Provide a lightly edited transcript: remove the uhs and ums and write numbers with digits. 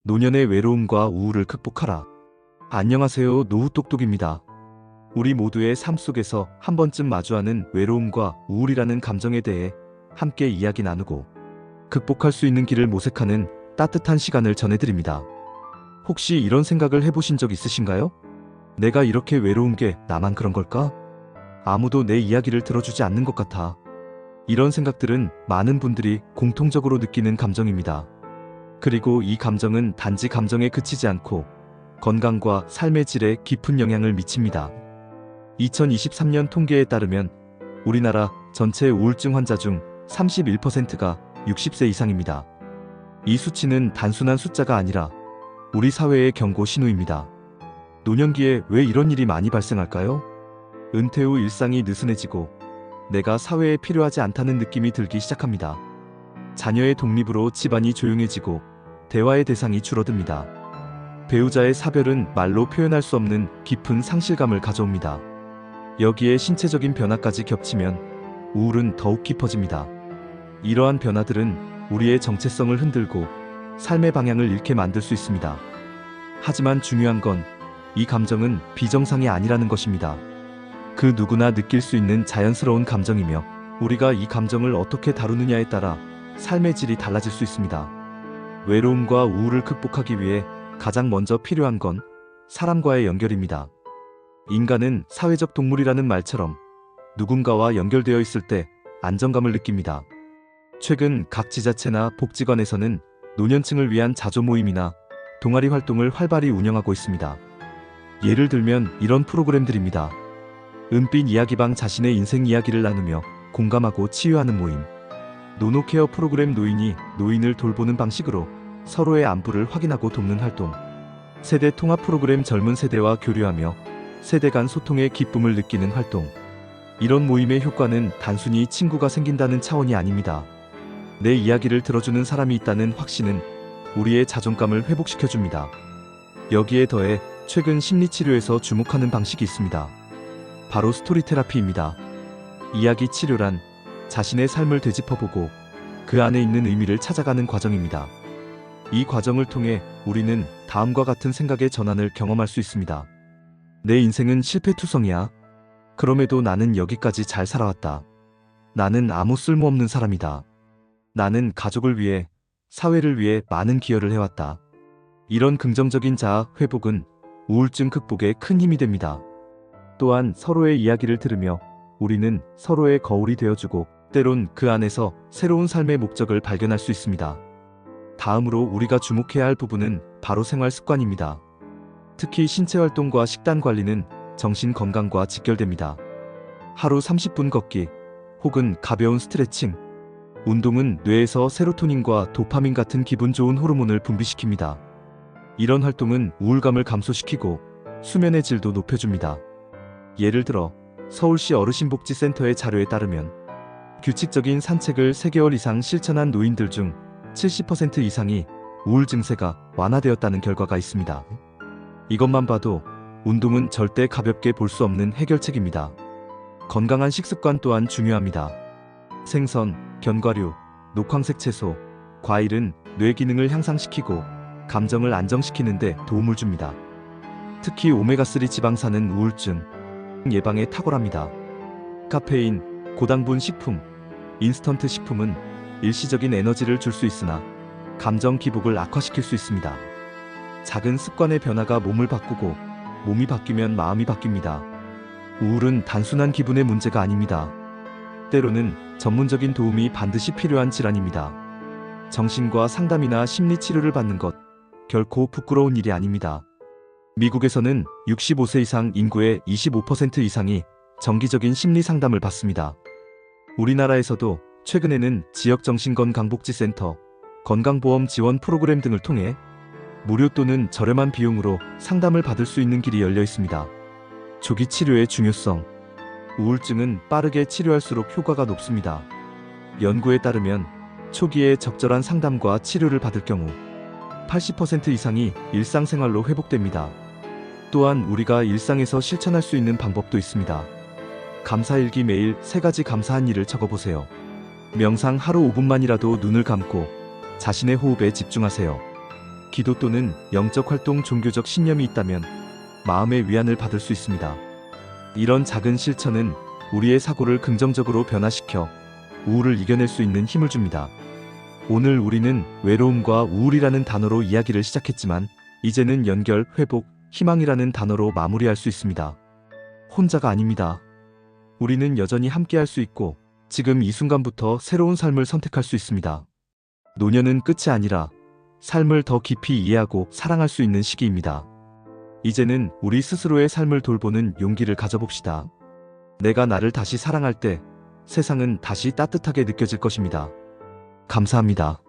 노년의 외로움과 우울을 극복하라. 안녕하세요, 노후똑똑입니다. 우리 모두의 삶 속에서 한 번쯤 마주하는 외로움과 우울이라는 감정에 대해 함께 이야기 나누고 극복할 수 있는 길을 모색하는 따뜻한 시간을 전해드립니다. 혹시 이런 생각을 해보신 적 있으신가요? 내가 이렇게 외로운 게 나만 그런 걸까? 아무도 내 이야기를 들어주지 않는 것 같아. 이런 생각들은 많은 분들이 공통적으로 느끼는 감정입니다. 그리고 이 감정은 단지 감정에 그치지 않고 건강과 삶의 질에 깊은 영향을 미칩니다. 2023년 통계에 따르면 우리나라 전체 우울증 환자 중 31%가 60세 이상입니다. 이 수치는 단순한 숫자가 아니라 우리 사회의 경고 신호입니다. 노년기에 왜 이런 일이 많이 발생할까요? 은퇴 후 일상이 느슨해지고 내가 사회에 필요하지 않다는 느낌이 들기 시작합니다. 자녀의 독립으로 집안이 조용해지고 대화의 대상이 줄어듭니다. 배우자의 사별은 말로 표현할 수 없는 깊은 상실감을 가져옵니다. 여기에 신체적인 변화까지 겹치면 우울은 더욱 깊어집니다. 이러한 변화들은 우리의 정체성을 흔들고 삶의 방향을 잃게 만들 수 있습니다. 하지만 중요한 건 이 감정은 비정상이 아니라는 것입니다. 그 누구나 느낄 수 있는 자연스러운 감정이며 우리가 이 감정을 어떻게 다루느냐에 따라 삶의 질이 달라질 수 있습니다. 외로움과 우울을 극복하기 위해 가장 먼저 필요한 건 사람과의 연결입니다. 인간은 사회적 동물이라는 말처럼 누군가와 연결되어 있을 때 안정감을 느낍니다. 최근 각 지자체나 복지관에서는 노년층을 위한 자조 모임이나 동아리 활동을 활발히 운영하고 있습니다. 예를 들면 이런 프로그램들입니다. 은빛 이야기방, 자신의 인생 이야기를 나누며 공감하고 치유하는 모임. 노노케어 프로그램, 노인이 노인을 돌보는 방식으로 서로의 안부를 확인하고 돕는 활동. 세대 통합 프로그램, 젊은 세대와 교류하며 세대 간 소통의 기쁨을 느끼는 활동. 이런 모임의 효과는 단순히 친구가 생긴다는 차원이 아닙니다. 내 이야기를 들어주는 사람이 있다는 확신은 우리의 자존감을 회복시켜줍니다. 여기에 더해 최근 심리치료에서 주목하는 방식이 있습니다. 바로 스토리 테라피입니다. 이야기 치료란 자신의 삶을 되짚어보고 그 안에 있는 의미를 찾아가는 과정입니다. 이 과정을 통해 우리는 다음과 같은 생각의 전환을 경험할 수 있습니다. 내 인생은 실패투성이야. 그럼에도 나는 여기까지 잘 살아왔다. 나는 아무 쓸모없는 사람이다. 나는 가족을 위해, 사회를 위해 많은 기여를 해왔다. 이런 긍정적인 자아 회복은 우울증 극복에 큰 힘이 됩니다. 또한 서로의 이야기를 들으며 우리는 서로의 거울이 되어주고 때론 그 안에서 새로운 삶의 목적을 발견할 수 있습니다. 다음으로 우리가 주목해야 할 부분은 바로 생활 습관입니다. 특히 신체 활동과 식단 관리는 정신 건강과 직결됩니다. 하루 30분 걷기 혹은 가벼운 스트레칭, 운동은 뇌에서 세로토닌과 도파민 같은 기분 좋은 호르몬을 분비시킵니다. 이런 활동은 우울감을 감소시키고 수면의 질도 높여줍니다. 예를 들어 서울시 어르신복지센터의 자료에 따르면 규칙적인 산책을 3개월 이상 실천한 노인들 중 70% 이상이 우울 증세가 완화되었다는 결과가 있습니다. 이것만 봐도 운동은 절대 가볍게 볼 수 없는 해결책입니다. 건강한 식습관 또한 중요합니다. 생선, 견과류, 녹황색 채소, 과일은 뇌 기능을 향상시키고 감정을 안정시키는 데 도움을 줍니다. 특히 오메가3 지방산은 우울증 예방에 탁월합니다. 카페인, 고당분 식품, 인스턴트 식품은 일시적인 에너지를 줄 수 있으나 감정 기복을 악화시킬 수 있습니다. 작은 습관의 변화가 몸을 바꾸고 몸이 바뀌면 마음이 바뀝니다. 우울은 단순한 기분의 문제가 아닙니다. 때로는 전문적인 도움이 반드시 필요한 질환입니다. 정신과 상담이나 심리치료를 받는 것 결코 부끄러운 일이 아닙니다. 미국에서는 65세 이상 인구의 25% 이상이 정기적인 심리 상담을 받습니다. 우리나라에서도 최근에는 지역 정신건강복지센터, 건강보험 지원 프로그램 등을 통해 무료 또는 저렴한 비용으로 상담을 받을 수 있는 길이 열려 있습니다. 조기 치료의 중요성. 우울증은 빠르게 치료할수록 효과가 높습니다. 연구에 따르면 초기에 적절한 상담과 치료를 받을 경우 80% 이상이 일상생활로 회복됩니다. 또한 우리가 일상에서 실천할 수 있는 방법도 있습니다. 감사일기, 매일 3가지 감사한 일을 적어보세요. 명상, 하루 5분만이라도 눈을 감고 자신의 호흡에 집중하세요. 기도 또는 영적 활동, 종교적 신념이 있다면 마음의 위안을 받을 수 있습니다. 이런 작은 실천은 우리의 사고를 긍정적으로 변화시켜 우울을 이겨낼 수 있는 힘을 줍니다. 오늘 우리는 외로움과 우울이라는 단어로 이야기를 시작했지만 이제는 연결, 회복, 희망이라는 단어로 마무리할 수 있습니다. 혼자가 아닙니다. 우리는 여전히 함께할 수 있고 지금 이 순간부터 새로운 삶을 선택할 수 있습니다. 노년은 끝이 아니라 삶을 더 깊이 이해하고 사랑할 수 있는 시기입니다. 이제는 우리 스스로의 삶을 돌보는 용기를 가져봅시다. 내가 나를 다시 사랑할 때 세상은 다시 따뜻하게 느껴질 것입니다. 감사합니다.